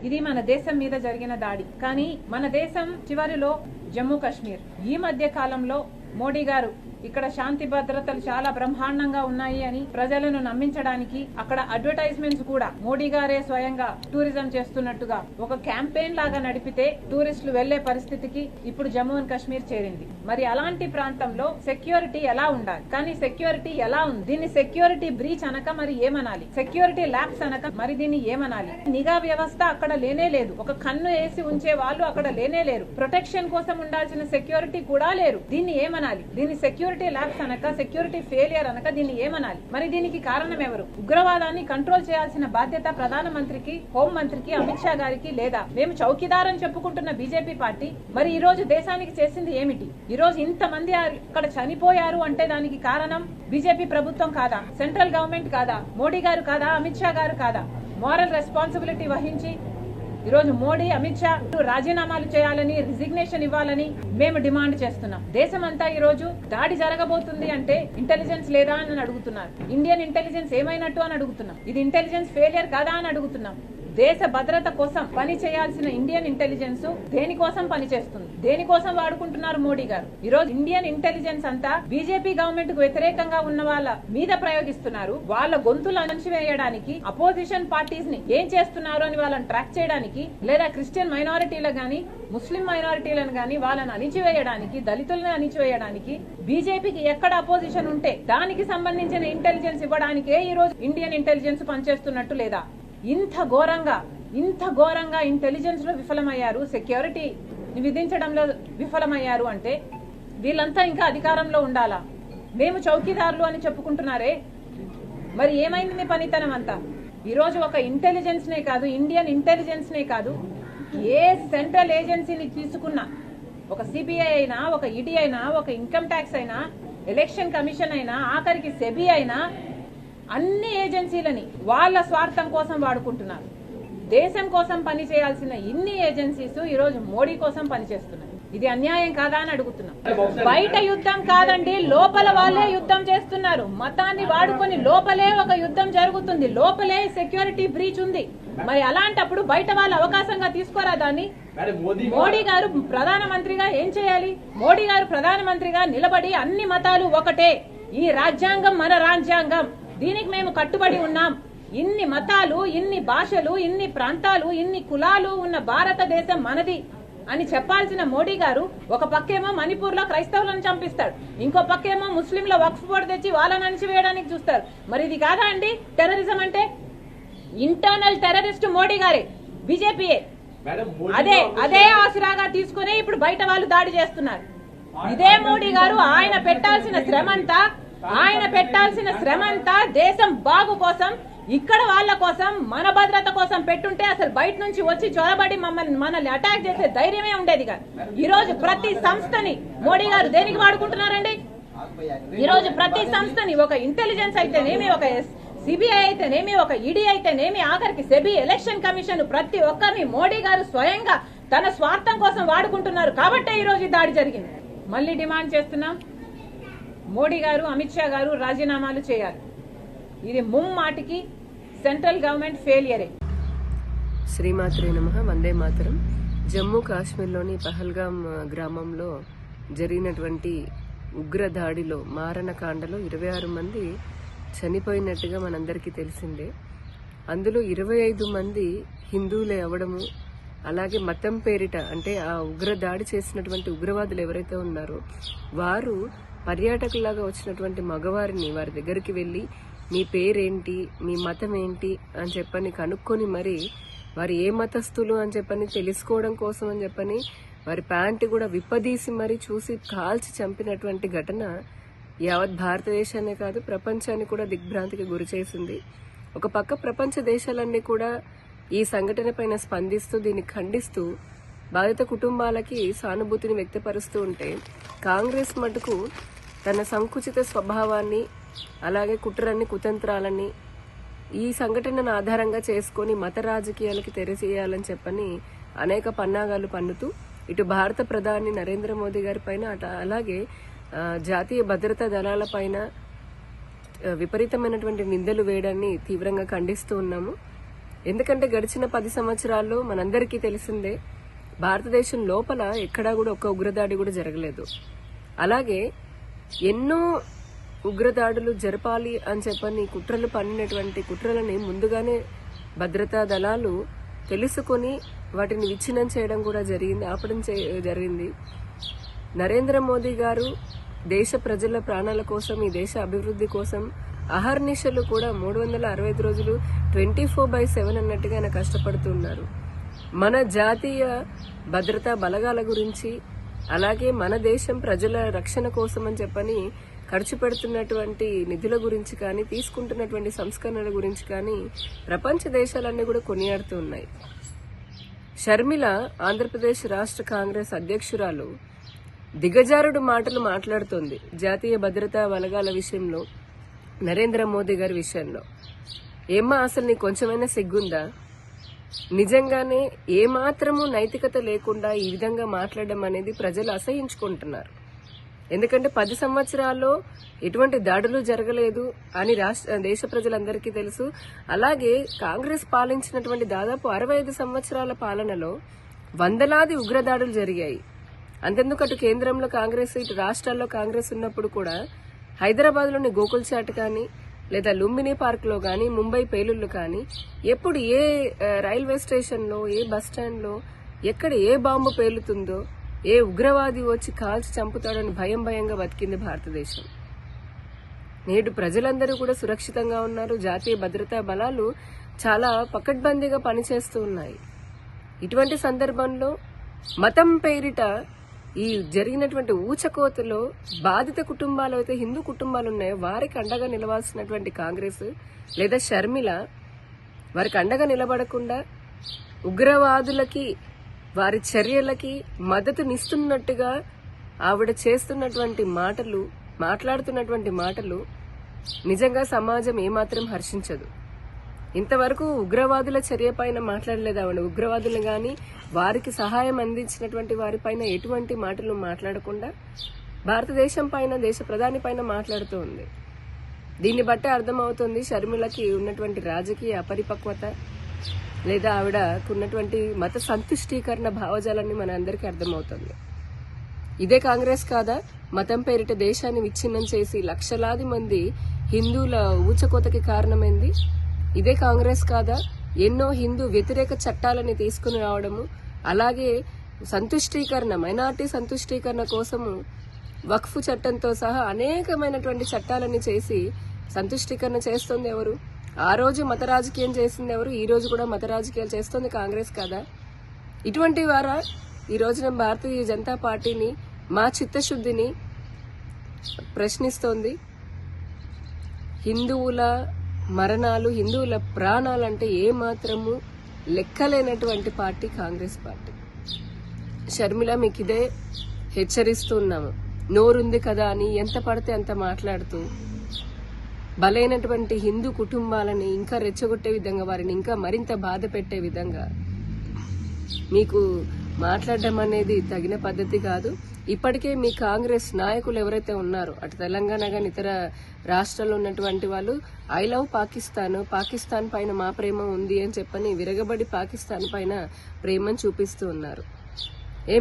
ఇది మన దేశం మీద జరిగిన దాడి. కానీ మన దేశం చివరిలో జమ్మూ కాశ్మీర్. ఈ మధ్య కాలంలో మోడీ గారు ఇక్కడ శాంతి భద్రతలు చాలా బ్రహ్మాండంగా ఉన్నాయి అని ప్రజలను నమ్మించడానికి అక్కడ అడ్వర్టైజ్మెంట్స్ కూడా మోడీ గారే స్వయంగా టూరిజం చేస్తున్నట్టుగా ఒక క్యాంపెయిన్ లాగా నడిపితే టూరిస్టులు వెళ్లే పరిస్థితికి ఇప్పుడు జమ్మూ అండ్ కాశ్మీర్ చేరింది. మరి అలాంటి ప్రాంతంలో సెక్యూరిటీ ఎలా ఉండాలి? కానీ సెక్యూరిటీ ఎలా ఉంది? దీన్ని సెక్యూరిటీ బ్రీచ్ అనక మరి ఏమనాలి? సెక్యూరిటీ ల్యాబ్స్ అనక మరి దీన్ని ఏమనాలి? నిఘా వ్యవస్థ అక్కడ లేనే లేదు. ఒక కన్ను వేసి ఉంచే వాళ్ళు అక్కడ లేనే లేరు. ప్రొటెక్షన్ కోసం ఉండాల్సిన సెక్యూరిటీ కూడా లేరు. దీన్ని ఏమనాలి? దీన్ని సెక్యూరిటీ ల్యాబ్స్ అనక సెక్యూరిటీ ఫెయిలియర్ అనక దీన్ని ఏమనాలి? మరి దీనికి కారణం ఎవరు? ఉగ్రవాదాన్ని కంట్రోల్ చేయాల్సిన బాధ్యత ప్రధానమంత్రికి, హోం మంత్రికి, అమిత్ షా గారికి లేదా? మేము చౌకీదార్ అని చెప్పుకుంటున్న బీజేపీ పార్టీ మరి ఈ రోజు దేశానికి చేసింది ఏమిటి? ఈ రోజు ఇంతమంది అక్కడ చనిపోయారు అంటే దానికి కారణం బీజేపీ ప్రభుత్వం కాదా? సెంట్రల్ గవర్నమెంట్ కాదా? మోడీ గారు కాదా? అమిత్ షా గారు కాదా? మోరల్ రెస్పాన్సిబిలిటీ వహించి ఈరోజు మోడీ, అమిత్ షా రాజీనామాలు చేయాలని, రిజిగ్నేషన్ ఇవ్వాలని మేము డిమాండ్ చేస్తున్నాం. దేశమంతా ఈ రోజు దాడి జరగబోతుంది అంటే ఇంటెలిజెన్స్ లేదా అని అడుగుతున్నారు. ఇండియన్ ఇంటెలిజెన్స్ ఏమైనట్టు అని అడుగుతున్నాం. ఇది ఇంటెలిజెన్స్ ఫెయిలియర్ కాదా అని అడుగుతున్నాం. దేశ భద్రత కోసం పని చేయాల్సిన ఇండియన్ ఇంటెలిజెన్స్ దేనికోసం పనిచేస్తుంది? దేనికోసం వాడుకుంటున్నారు మోడీ గారు? ఈ రోజు ఇండియన్ ఇంటెలిజెన్స్ అంతా బీజేపీ గవర్నమెంట్ కు వ్యతిరేకంగా ఉన్న వాళ్ళ మీద ప్రయోగిస్తున్నారు. వాళ్ళ గొంతులు అణచివేయడానికి, అపోజిషన్ పార్టీస్ ని ఏం చేస్తున్నారు అని వాళ్ళని ట్రాక్ చేయడానికి, లేదా క్రిస్టియన్ మైనారిటీలు గాని, ముస్లిం మైనారిటీలను గాని వాళ్ళని అణిచివేయడానికి, దళితులను అణిచివేయడానికి బీజేపీకి ఎక్కడ అపోజిషన్ ఉంటే దానికి సంబంధించిన ఇంటెలిజెన్స్ ఇవ్వడానికే ఈ రోజు ఇండియన్ ఇంటెలిజెన్స్ పనిచేస్తున్నట్టు లేదా? ఇంత ఘోరంగా ఇంటెలిజెన్స్ లో విఫలమయ్యారు, సెక్యూరిటీ విధించడంలో విఫలమయ్యారు అంటే వీళ్ళంతా ఇంకా అధికారంలో ఉండాలా? మేము చౌకీదారులు అని చెప్పుకుంటున్నారే, మరి ఏమైంది మీ పనితనం అంతా? ఈ రోజు ఒక ఇంటెలిజెన్స్ నే కాదు, ఇండియన్ ఇంటెలిజెన్స్ నే కాదు, ఏ సెంట్రల్ ఏజెన్సీని తీసుకున్నా, ఒక సిబిఐ అయినా, ఒక ఈడీ అయినా, ఒక ఇన్కమ్ ట్యాక్స్ అయినా, ఎలక్షన్ కమిషన్ అయినా, ఆఖరికి సెబీ అయినా, అన్ని ఏజెన్సీలని వాళ్ళ స్వార్థం కోసం వాడుకుంటున్నారు. దేశం కోసం పని చేయాల్సిన ఇన్ని ఏజెన్సీస్ ఈ రోజు మోడీ కోసం పనిచేస్తున్నాయి. ఇది అన్యాయం కాదా అని అడుగుతున్నాం. బయట యుద్ధం కాదండి, లోపల వాళ్ళే యుద్ధం చేస్తున్నారు. మతాన్ని వాడుకొని లోపలే ఒక యుద్ధం జరుగుతుంది, లోపలే సెక్యూరిటీ బ్రీచ్ ఉంది. మరి అలాంటప్పుడు బయట వాళ్ళ అవకాశంగా తీసుకోరా దాన్ని? మోడీ గారు ప్రధానమంత్రిగా ఏం చేయాలి? మోడీ గారు ప్రధానమంత్రిగా నిలబడి అన్ని మతాలు ఒకటే, ఈ రాజ్యాంగం మన రాజ్యాంగం, దీనికి మేము కట్టుబడి ఉన్నాం, ఇన్ని మతాలు, ఇన్ని భాషలు, ఇన్ని ప్రాంతాలు, ఇన్ని కులాలు ఉన్న భారతదేశం మనది అని చెప్పాల్సిన మోడీ గారు ఒక పక్కేమో మణిపూర్ లో క్రైస్తవులను చంపిస్తాడు, ఇంకో పక్కేమో ముస్లింల వక్ఫ్ బోర్డు తెచ్చి వాళ్ళని అణిచివేయడానికి చూస్తారు. మరి ఇది కాదా అండి టెర్రరిజం అంటే? ఇంటర్నల్ టెర్రరిస్ట్ మోడీ గారే, బీజేపీయే. అదే ఆసరాగా తీసుకుని ఇప్పుడు బయట వాళ్ళు దాడి చేస్తున్నారు. ఇదే మోడీ గారు ఆయన పెట్టాల్సిన శ్రమంతా దేశం బాగు కోసం, ఇక్కడ వాళ్ళ కోసం, మన భద్రత కోసం పెట్టుంటే అసలు బయట నుంచి వచ్చి చొరబడి మనల్ని అటాక్ చేసే ధైర్యమే ఉండేది కాదు. ఈ రోజు ప్రతి సంస్థని మోడీ గారు దేనికి వాడుకుంటున్నారండి? ఈ రోజు ప్రతి సంస్థని, ఒక ఇంటెలిజెన్స్ అయితేనేమి, ఒక సిబిఐ అయితేనేమి, ఒక ఈడీ అయితేనేమి, ఆఖరికి సెబీ, ఎలక్షన్ కమిషన్, ప్రతి ఒక్కరిని మోడీ గారు స్వయంగా తన స్వార్థం కోసం వాడుకుంటున్నారు. కాబట్టే ఈ రోజు దాడి జరిగింది. మళ్ళీ డిమాండ్ చేస్తున్నాం, మోడీ గారు, అమిత్ షా గారు రాజీనామాలు చేయాలి. ఇది ముమ్మాటికి సెంట్రల్ గవర్నమెంట్ ఫెయిలియరే. శ్రీమాత్రే నమః. వందే మాతరం. జమ్మూ కాశ్మీర్లోని పహల్గామ్ గ్రామంలో జరిగినటువంటి ఉగ్ర దాడిలో, మారణకాండలో 26 మంది చనిపోయినట్టుగా మనందరికీ తెలిసిందే. అందులో 25 మంది హిందువులే అవడము, అలాగే మతం పేరిట, అంటే ఆ ఉగ్ర దాడి చేసినటువంటి ఉగ్రవాదులు ఎవరైతే ఉన్నారో వారు పర్యాటకులాగా వచ్చినటువంటి మగవారిని వారి దగ్గరికి వెళ్ళి మీ పేరేంటి, మీ మతం ఏంటి అని చెప్పని కనుక్కొని మరి వారు ఏ మతస్థులు అని చెప్పని తెలుసుకోవడం కోసం అని చెప్పని వారి ప్యాంటు కూడా విప్పదీసి మరి చూసి కాల్చి చంపినటువంటి ఘటన యావత్ భారతదేశాన్ని కాదు ప్రపంచాన్ని కూడా దిగ్భ్రాంతికి గురి చేసింది. ఒక పక్క ప్రపంచ దేశాలన్నీ కూడా ఈ సంఘటన పైన స్పందిస్తూ దీన్ని ఖండిస్తూ బాధిత కుటుంబాలకి సానుభూతిని వ్యక్తపరుస్తూ ఉంటే, కాంగ్రెస్ మటుకు తన సంకుచిత స్వభావాన్ని, అలాగే కుట్రన్ని, కుతంత్రాలని ఈ సంఘటనను ఆధారంగా చేసుకుని మత రాజకీయాలకి తెరచేయాలని చెప్పని అనేక పన్నాగాలు పన్నుతూ ఇటు భారత ప్రధాని నరేంద్ర మోదీ గారి పైన, అలాగే జాతీయ భద్రతా దళాల పైన విపరీతమైనటువంటి నిందలు వేయడాన్ని తీవ్రంగా ఖండిస్తూ ఉన్నాము. ఎందుకంటే గడిచిన 10 సంవత్సరాల్లో మనందరికీ తెలిసిందే, భారతదేశం లోపల ఎక్కడా కూడా ఒక్క ఉగ్రదాడి కూడా జరగలేదు. అలాగే ఎన్నో ఉగ్రదాడులు జరపాలి అని చెప్పని కుట్రలు పన్నినటువంటి కుట్రలని ముందుగానే భద్రతా దళాలు తెలుసుకొని వాటిని విచ్ఛిన్నం చేయడం కూడా జరిగింది, ఆపడం జరిగింది. నరేంద్ర మోదీ గారు దేశ ప్రజల ప్రాణాల కోసం, ఈ దేశ అభివృద్ధి కోసం అహర్నిశలు కూడా 365 రోజులు 24/7 అన్నట్టుగా ఆయన కష్టపడుతున్నారు. మన జాతీయ భద్రతా బలగాల గురించి, అలాగే మన దేశం ప్రజల రక్షణ కోసం అని చెప్పని ఖర్చు పెడుతున్నటువంటి నిధుల గురించి కానీ, తీసుకుంటున్నటువంటి సంస్కరణల గురించి కానీ ప్రపంచ దేశాలన్నీ కూడా కొనియాడుతూ ఉన్నాయి. షర్మిల ఆంధ్రప్రదేశ్ రాష్ట్ర కాంగ్రెస్ అధ్యక్షురాలు దిగజారుడు మాటలు మాట్లాడుతోంది జాతీయ భద్రతా బలగాల విషయంలో, నరేంద్ర మోదీ గారి విషయంలో. ఏమ్మా, అసలు నీకు కొంచెమైనా సిగ్గుందా? నిజంగానే ఏమాత్రము నైతికత లేకుండా ఈ విధంగా మాట్లాడడం అనేది ప్రజలు అసహించుకుంటున్నారు. ఎందుకంటే 10 సంవత్సరాల్లో ఎటువంటి దాడులు జరగలేదు అని దేశ ప్రజలందరికీ తెలుసు. అలాగే కాంగ్రెస్ పాలించినటువంటి దాదాపు 65 సంవత్సరాల పాలనలో వందలాది ఉగ్రదాడులు జరిగాయి. అంతెందుకు, అటు కేంద్రంలో కాంగ్రెస్, ఇటు రాష్ట్రాల్లో కాంగ్రెస్ ఉన్నప్పుడు కూడా హైదరాబాద్లోని గోకుల్ చాట్ కానీ, లేదా లుంబిని పార్క్ లో కానీ, ముంబై పేలుళ్లు కానీ, ఎప్పుడు ఏ రైల్వే స్టేషన్లో, ఏ బస్ స్టాండ్లో ఎక్కడ ఏ బాంబు పేలుతుందో, ఏ ఉగ్రవాది వచ్చి కాల్చి చంపుతాడని భయంగా బతికింది భారతదేశం. నేడు ప్రజలందరూ కూడా సురక్షితంగా ఉన్నారు. జాతీయ భద్రతా బలాలు చాలా పకడ్బందీగా పనిచేస్తూ ఉన్నాయి. ఇటువంటి సందర్భంలో మతం పేరిట ఈ జరిగినటువంటి ఊచకోతలో బాధిత కుటుంబాలు అయితే హిందూ కుటుంబాలు ఉన్నాయో వారికి అండగా నిలవాల్సినటువంటి కాంగ్రెస్ లేదా షర్మిల వారికి అండగా నిలబడకుండా ఉగ్రవాదులకి, వారి చర్యలకి మద్దతునిస్తున్నట్టుగా ఆవిడ చేస్తున్నటువంటి మాటలు, మాట్లాడుతున్నటువంటి మాటలు నిజంగా సమాజం ఏమాత్రం హర్షించదు. ఇంతవరకు ఉగ్రవాదుల చర్య పైన మాట్లాడలేదు ఆవిడ. ఉగ్రవాదులు గాని, వారికి సహాయం అందించినటువంటి వారిపైన ఎటువంటి మాటలు మాట్లాడకుండా భారతదేశం పైన, దేశ ప్రధాని పైన మాట్లాడుతూ ఉంది. దీన్ని బట్టే అర్థమవుతుంది షర్మిలకి ఉన్నటువంటి రాజకీయ అపరిపక్వత, లేదా ఆవిడకున్నటువంటి మత సంతుష్టీకరణ భావజాలాన్ని మన అందరికీ అర్థమవుతుంది. ఇదే కాంగ్రెస్ కాదా మతం పేరిట దేశాన్ని విచ్ఛిన్నం చేసి లక్షలాది మంది హిందువుల ఊచకోతకి కారణమైంది? ఇదే కాంగ్రెస్ కాదా ఎన్నో హిందూ వ్యతిరేక చట్టాలని తీసుకుని రావడము, అలాగే సంతుష్టీకరణ, మైనార్టీ సంతుష్టీకరణ కోసము వక్ఫ్ చట్టంతో సహా అనేకమైనటువంటి చట్టాలని చేసి సంతుష్టీకరణ చేస్తుంది ఎవరు? ఆ రోజు మత రాజకీయం చేసింది ఎవరు? ఈ రోజు కూడా మత రాజకీయాలు చేస్తుంది కాంగ్రెస్ కాదా? ఇటువంటి వారా ఈ రోజున భారతీయ జనతా పార్టీని, మా చిత్తశుద్ధిని ప్రశ్నిస్తోంది? హిందువుల మరణాలు, హిందువుల ప్రాణాలంటే ఏమాత్రము లెక్కలేనటువంటి పార్టీ కాంగ్రెస్ పార్టీ. షర్మిల, మీకు ఇదే హెచ్చరిస్తున్నాము. నోరుంది కదా అని ఎంత పడితే అంత మాట్లాడుతూ బలైనటువంటి హిందూ కుటుంబాలని ఇంకా రెచ్చగొట్టే విధంగా, వారిని ఇంకా మరింత బాధ పెట్టే విధంగా మీకు మాట్లాడడం అనేది తగిన పద్ధతి కాదు. ఇప్పటికే మీ కాంగ్రెస్ నాయకులు ఎవరైతే ఉన్నారో, అటు తెలంగాణ గాని ఇతర రాష్ట్రాల్లో ఉన్నటువంటి వాళ్ళు ఐ లవ్ పాకిస్తాన్ పైన మా ప్రేమ ఉంది అని చెప్పని విరగబడి పాకిస్తాన్ పైన ప్రేమను చూపిస్తూ ఉన్నారు.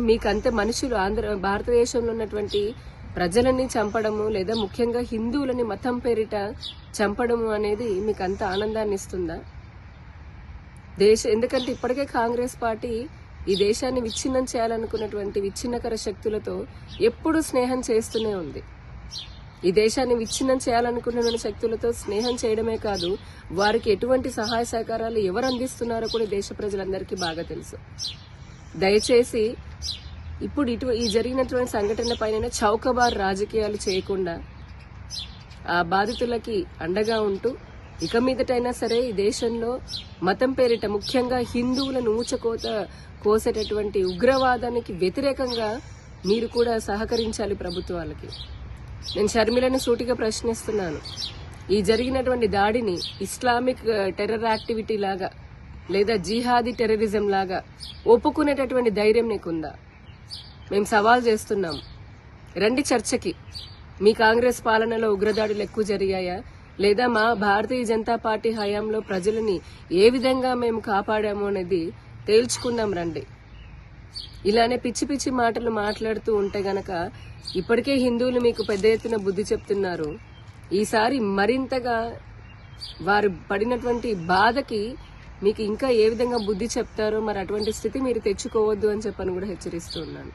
మీకంతే మనుషులు భారతదేశంలో ఉన్నటువంటి ప్రజలని చంపడము, లేదా ముఖ్యంగా హిందువులని మతం పేరిట చంపడము అనేది మీకు అంత ఆనందాన్ని ఇస్తుందా? ఎందుకంటే ఇప్పటికే కాంగ్రెస్ పార్టీ ఈ దేశాన్ని విచ్ఛిన్నం చేయాలనుకున్నటువంటి విచ్ఛిన్నకర శక్తులతో ఎప్పుడు స్నేహం చేస్తూనే ఉంది. ఈ దేశాన్ని విచ్ఛిన్నం చేయాలనుకున్న శక్తులతో స్నేహం చేయడమే కాదు, వారికి ఎటువంటి సహాయ సహకారాలు ఎవరు అందిస్తున్నారో కూడా దేశ ప్రజలందరికీ బాగా తెలుసు. దయచేసి ఇప్పుడు ఈ జరిగినటువంటి సంఘటన పైన చౌకబార్ రాజకీయాలు చేయకుండా ఆ బాధితులకి అండగా ఉంటూ ఇక మీదటైనా సరే ఈ దేశంలో మతం పేరిట ముఖ్యంగా హిందువులను కోసేటటువంటి ఉగ్రవాదానికి వ్యతిరేకంగా మీరు కూడా సహకరించాలి ప్రభుత్వాలకి. నేను షర్మిలను సూటిగా ప్రశ్నిస్తున్నాను. ఈ జరిగినటువంటి దాడిని ఇస్లామిక్ టెర్రర్ యాక్టివిటీ లాగా లేదా జిహాదీ టెర్రరిజం లాగా ఒప్పుకునేటటువంటి ధైర్యం నీకుందా? మేము సవాల్ చేస్తున్నాం. రండి చర్చకి. మీ కాంగ్రెస్ పాలనలో ఉగ్రదాడులు ఎక్కువ జరిగాయా? లేదా మా భారతీయ జనతా పార్టీ హయాంలో ప్రజలని ఏ విధంగా మేము కాపాడాము అనేది తేల్చుకుందాం రండి. ఇలానే పిచ్చి పిచ్చి మాటలు మాట్లాడుతూ ఉంటే గనక ఇప్పటికే హిందువులు మీకు పెద్ద ఎత్తున బుద్ధి చెప్తున్నారు. ఈసారి మరింతగా వారు పడినటువంటి బాధకి మీకు ఇంకా ఏ విధంగా బుద్ధి చెప్తారో మరి అటువంటి స్థితి మీరు తెచ్చుకోవద్దు అని చెప్పని కూడా హెచ్చరిస్తూ ఉన్నాను.